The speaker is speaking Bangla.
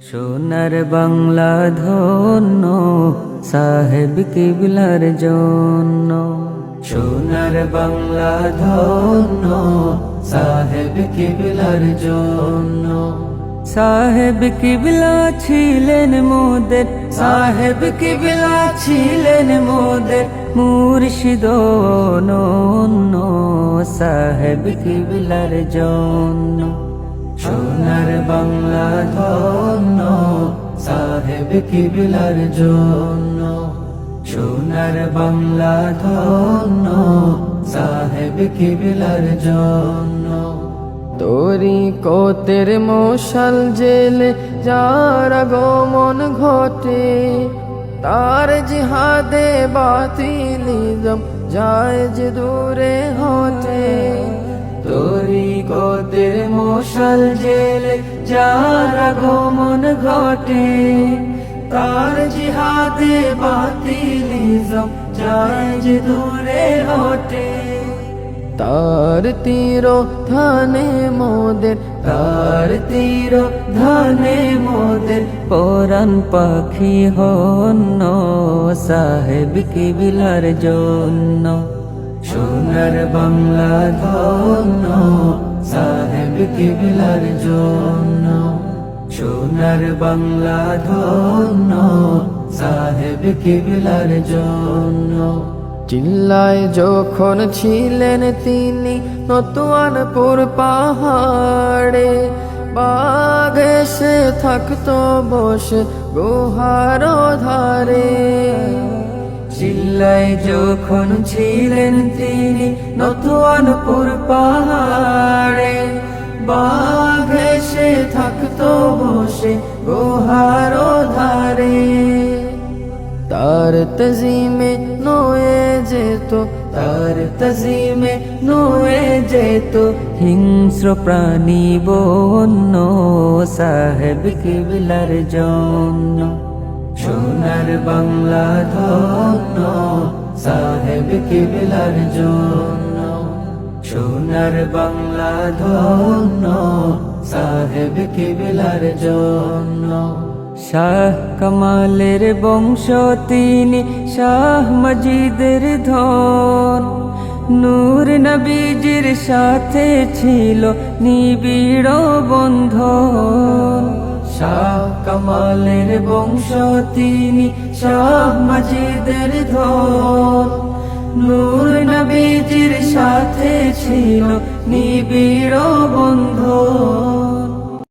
সোনার বাংলা ধন্য সাহেব কিবলার জন্য। সোনার বাংলা ধন্য সাহেব কিবলার জন্য। সাহেব কিবলা ছিলেন মোদের, সাহেব কিবলা ছিলেন মোদের মুর্শিদ অনন্য। সাহেব কিবলার জন্য। সোনার বাংলা ধন্য সাহেব কিবলার জন্য। সোনার বাংলা ধন্য সাহেব কিবলার জন্য। তরিকতের মশাল জেলে যার আগমন ঘটে, তার জিহাদে বাতিলিজম যায় যে দূরে হটে। তরিকতের মশাল জেলে যার আগমন ঘটে, তার জিহাদে বাতিলিজম যায় যে দূরে হটে। তার তীর ধানে মোদের, তার তীর ধানে মোদের পরাণ পাখি হন্য। সাহেব কিবলার জন্য। সোনার বাংলা ধন্য সাহেব কিবলার জন্য। সোনার বাংলা ধন্য সাহেব কিবলার জন্য। চিল্লায় যখন ছিলেন তিনি নতুয়ানপুর পাহাড়ে, বাঘ এসে থাকতো বসে গুহার ধারে। চিল্লায় যখন ছিলেন তিনি নতুয়ানপুর পাহাড়ে, বাঘ এসে থাকতো বসে গুহার ধারে। তার তজিমে নোয়ে যেত, তার তজিমে নোয়ে যেত হিংস্র প্রাণী বন্য। সাহেব কিবলার জন্য। সোনার বাংলা ধন্য সাহেব কিবলার জন্য। সোনার বাংলা ধন্য সাহেব কিবলার জন্য। শাহ কামালের বংশ তিনি, শাহ মজিদের ধন। নূর নবীজির সাথে ছিল নিবিড় বন্ধন। শাহ কামালের বংশ তিনি, শাহ মজিদের ধন। নূর নবীজির সাথে ছিল নিবিড় বন্ধন।